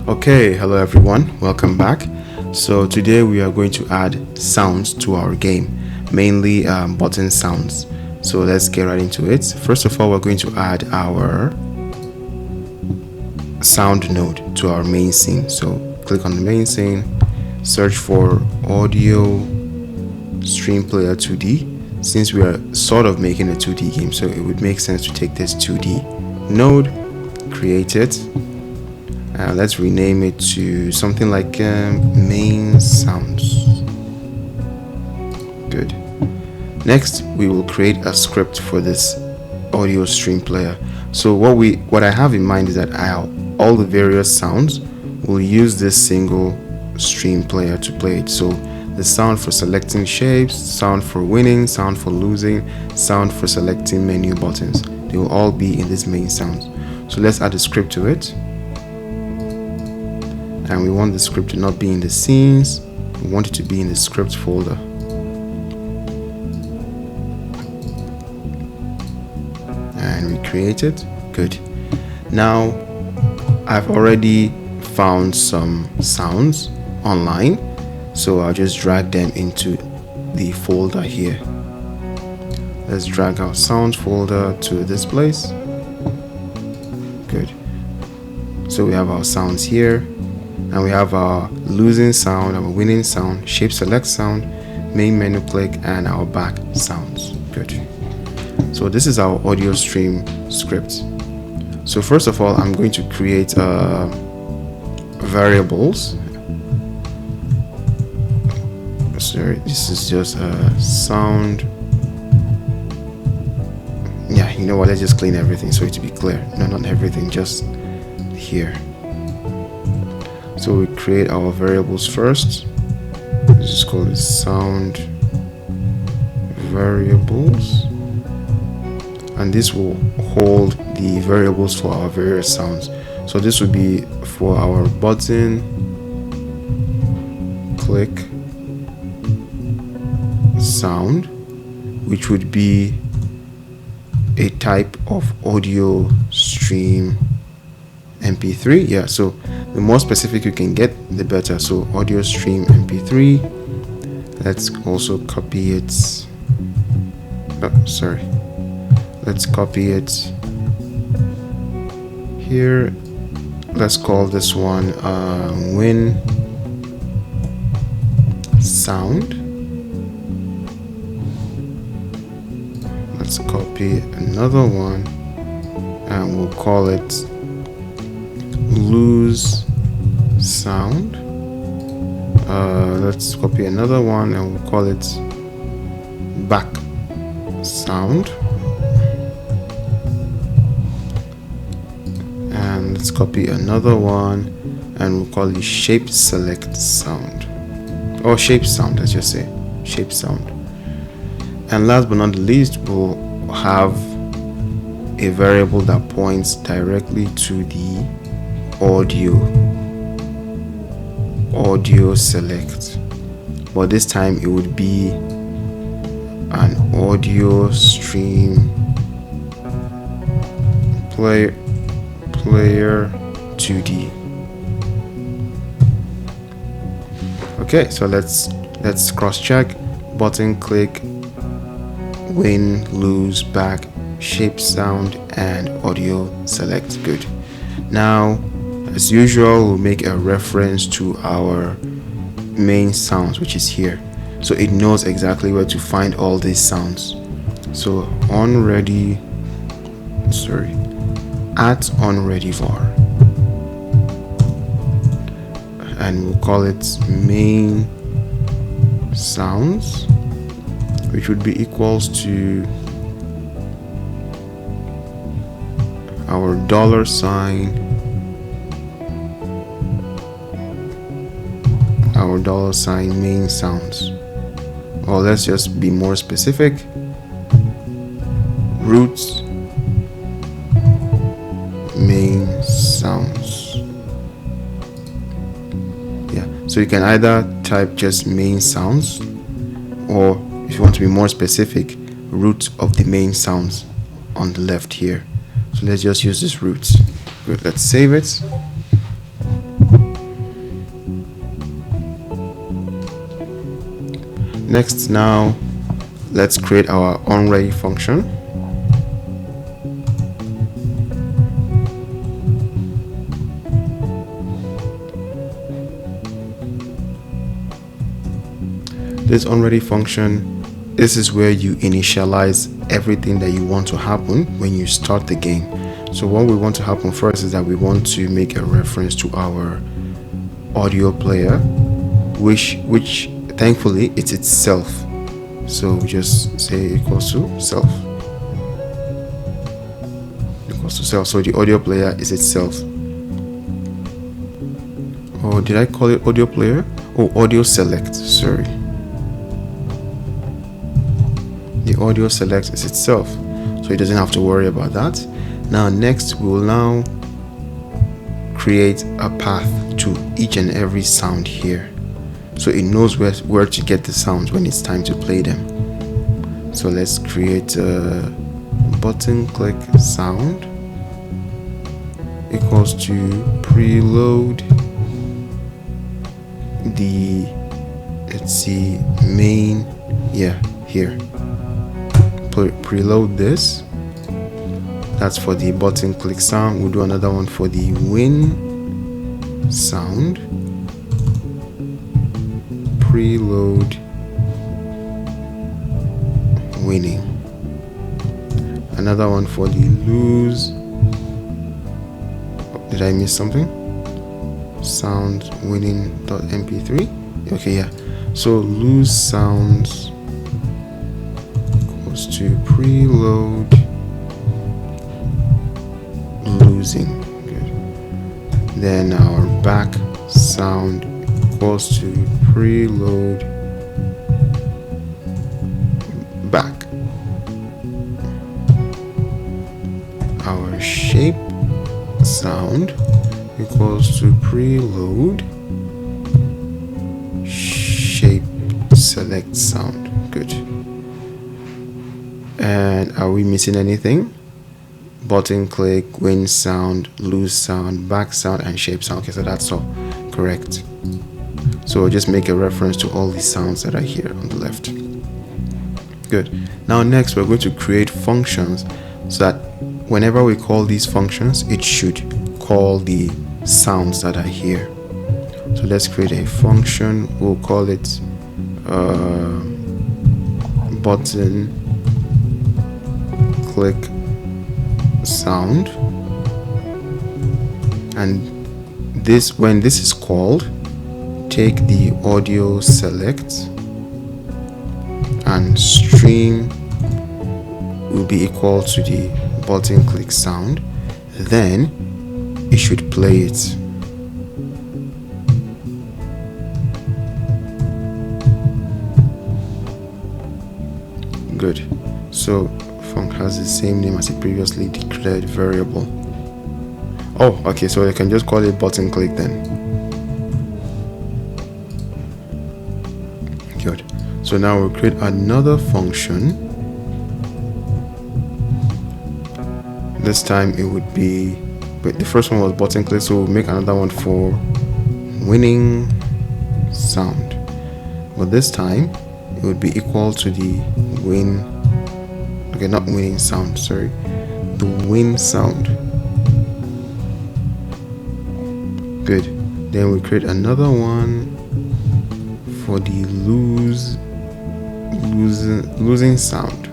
Okay, hello everyone, welcome back. So today we are going to add sounds to our game, mainly button sounds. So let's get right into it. First of all, we're going to add our sound node to our main scene. So click on the main scene, search for audio stream player 2D. Since we are sort of making a 2D game, so it would make sense to take this 2D node, create it. Let's rename it to something like main sounds. Good. Next, we will create a script for this audio stream player. So what I have in mind is that all the various sounds will use this single stream player to play it. So the sound for selecting shapes, sound for winning, sound for losing, sound for selecting menu buttons. They will all be in this main sounds. So let's add a script to it. And we want the script to not be in the scenes, we want it to be in the script folder. And we create it. Good. Now I've already found some sounds online, so I'll just drag them into the folder here. Let's drag our sounds folder to this place. Good. So we have our sounds here. And we have our losing sound, our winning sound, shape select sound, main menu click, and our back sounds. Good. So this is our audio stream script. So first of all, I'm going to create variables. Sorry, this is just a sound. Yeah, you know what? Let's just clean everything so it to be clear. No, not everything, just here. So we create our variables first. Let's just call it sound variables, and this will hold the variables for our various sounds. So this would be for our button, click, sound, which would be a type of audio stream MP3. Yeah, so the more specific you can get, the better. So audio stream MP3. Let's also copy it. Let's copy it here. Let's call this one win sound. Let's copy another one and we'll call it lose sound. Let's copy another one and we'll call it back sound. And let's copy another one and we'll call it shape select sound, or shape sound, let's just say shape sound. And last but not the least, we'll have a variable that points directly to the audio select, but this time it would be an audio stream player 2D. Okay, so let's cross check. Button click, win, lose, back, shape sound, and audio select. Good. Now, as usual, we'll make a reference to our main sounds, which is here, so it knows exactly where to find all these sounds. So at onReadyVar, and we'll call it main sounds, which would be equals to our $sign, our $sign main sounds, or let's just be more specific, roots main sounds. Yeah, so you can either type just main sounds, or if you want to be more specific, root of the main sounds on the left here. So let's just use this root. Good, let's save it. Next, now let's create our onReady function. This onReady function, this is where you initialize everything that you want to happen when you start the game. So what we want to happen first is that we want to make a reference to our audio player, which thankfully it's itself. So just say equals to self. Equals to self. So the audio player is itself. Or did I call it audio player? Oh, audio select, sorry. The audio select is itself, so it doesn't have to worry about that. Now next, we will now create a path to each and every sound here, so it knows where to get the sounds when it's time to play them. So let's create a button click sound equals to preload the, let's see, main, yeah, here. Preload this. That's for the button click sound. We'll do another one for the win sound. Preload winning. Another one for the lose. Did I miss something? Sound winning.mp3. Okay, yeah. So lose sounds to preload losing. Good. Then our back sound equals to preload back. Our shape sound equals to preload shape select sound. Good. And are we missing anything? Button click, win sound, lose sound, back sound, and shape sound. Okay, so that's all correct. So just make a reference to all these sounds that are here on the left. Good. Now next, we're going to create functions so that whenever we call these functions, it should call the sounds that are here. So let's create a function. We'll call it button click sound, and this, when this is called, take the audio select and stream will be equal to the button click sound, then it should play it. Good. So func has the same name as a previously declared variable. Oh, okay, so I can just call it button click then. Good. So now we'll create another function. This time it would be, but the first one was button click, so we'll make another one for winning sound. But this time it would be equal to the win, okay, not winning sound, sorry, the win sound. Good. Then we create another one for the losing sound.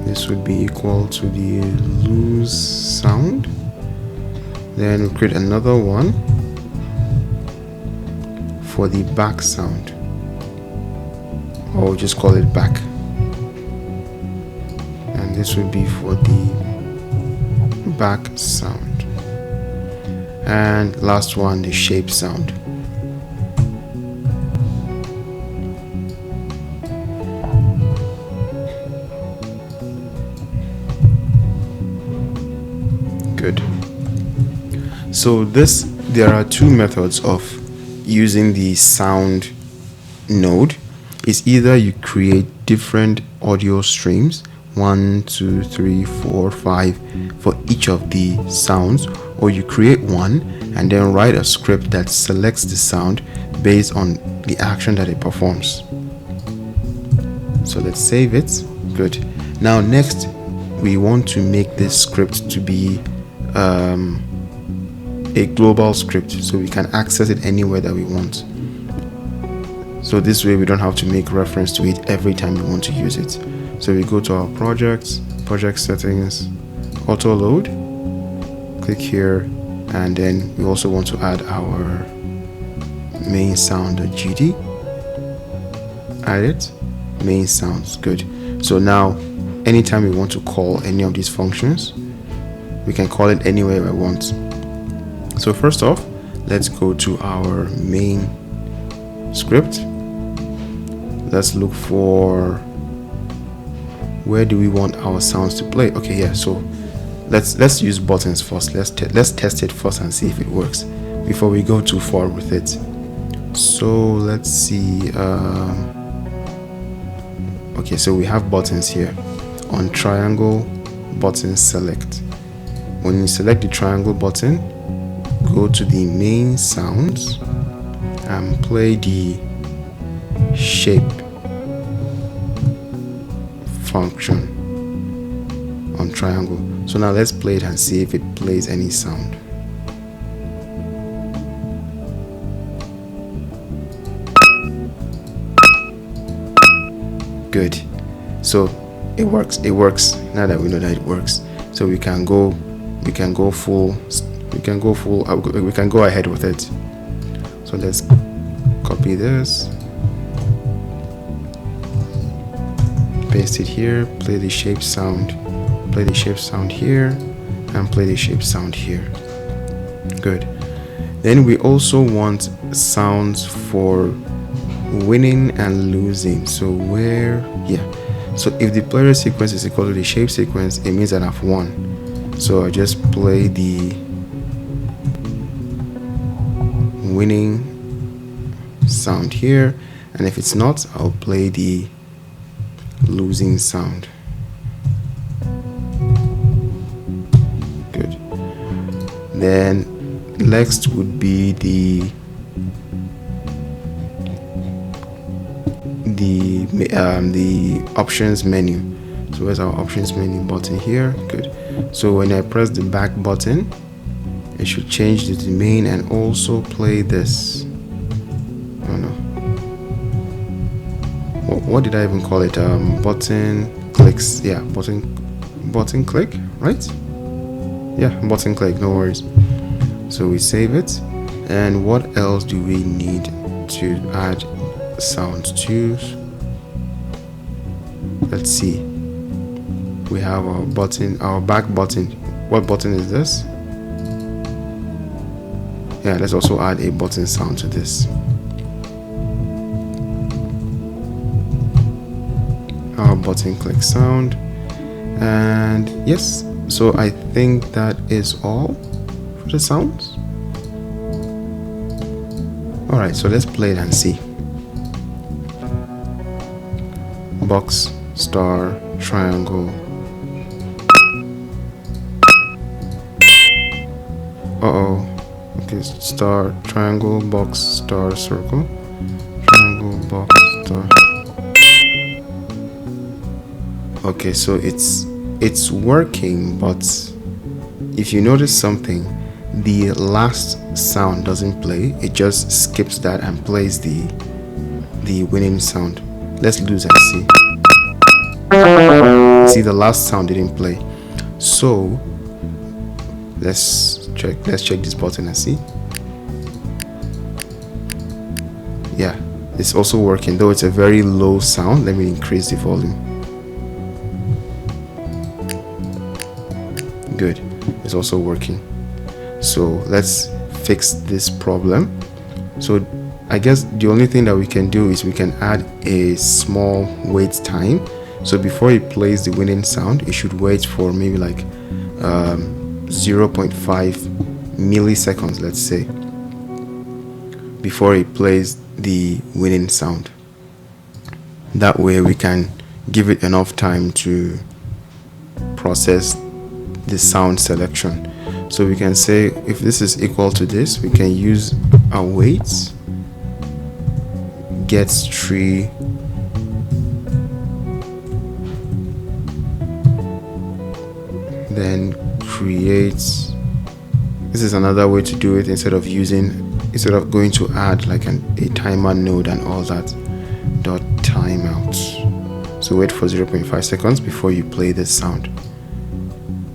This would be equal to the lose sound. Then we create another one for the back sound, or we'll just call it back, and this would be for the back sound. And last one, the shape sound. Good. So there are two methods of using the sound node. Is either you create different audio streams, 1, 2, 3, 4, 5 for each of the sounds, or you create one and then write a script that selects the sound based on the action that it performs. So let's save it. Good. Now next we want to make this script to be a global script, so we can access it anywhere that we want. So this way we don't have to make reference to it every time we want to use it. So we go to our project settings, auto load, click here, and then we also want to add our main sound.gd. Add it, main sounds. Good. So now anytime we want to call any of these functions, we can call it anywhere we want. So first off, let's go to our main script. Let's look for, where do we want our sounds to play? Okay, yeah, so let's use buttons first. Let's test it first and see if it works before we go too far with it. So let's see. Okay, so we have buttons here. On triangle, button select. When you select the triangle button, go to the main sounds and play the shape function on triangle. So now let's play it and see if it plays any sound. Good. So it works. Now that we know that it works, so we can go ahead with it. So let's copy this, paste it here, play the shape sound here, and play the shape sound here. Good. Then we also want sounds for winning and losing. So so if the player sequence is equal to the shape sequence, it means that I've won. So I just play the winning sound here, and if it's not, I'll play the losing sound. Good. Then next would be the options menu. So where's our options menu button here? Good. So when I press the back button, it should change to the main and also play this. Oh no. What did I even call it? Button clicks. Yeah, button click, right? Yeah, button click, no worries. So we save it. And what else do we need to add sounds to? Let's see. We have our button, our back button. What button is this? Yeah, let's also add a button sound to this. Our button click sound. And yes, so I think that is all for the sounds. Alright, so let's play it and see. Box, star, triangle. Okay, star, triangle, box, star, circle. Triangle, box, star. Okay, so it's working, but if you notice something, the last sound doesn't play. It just skips that and plays the winning sound. Let's lose and see. See, the last sound didn't play. So let's check this button and see. Yeah, it's also working, though it's a very low sound. Let me increase the volume. Good, it's also working. So let's fix this problem. So I guess the only thing that we can do is we can add a small wait time. So before it plays the winning sound, it should wait for maybe like 0.5 milliseconds, let's say, before it plays the winning sound. That way we can give it enough time to process the sound selection. So we can say if this is equal to this, we can use await gets tree then creates. This is another way to do it instead of going to add like a timer node and all that. Dot timeout. So wait for 0.5 seconds before you play this sound.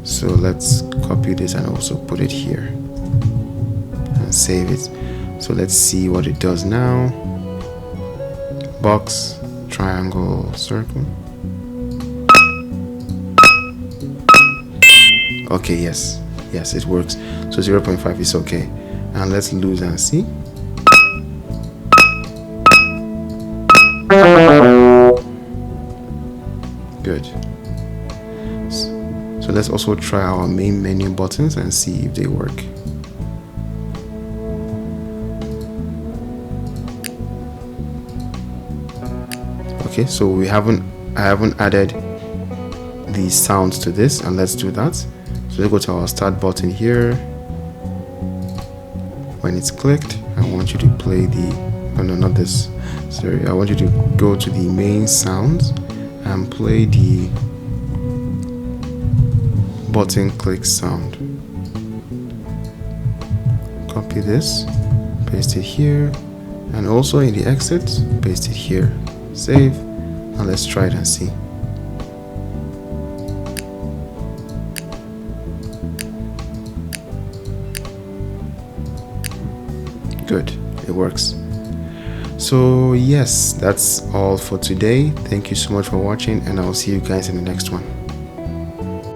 So let's copy this and also put it here and save it. So let's see what it does now. Box, triangle, circle. Okay, yes, it works. So 0.5 is okay. And let's lose and see. Good. So let's also try our main menu buttons and see if they work. Okay, so I haven't added these sounds to this, and let's do that. So let's go to our start button here. When it's clicked, I want you to play the, no, not this, sorry, I want you to go to the main sounds and play the button click sound. Copy this, paste it here, and also in the exit, paste it here. Save, and let's try it and see. Good, it works. So yes, that's all for today. Thank you so much for watching, and I'll see you guys in the next one.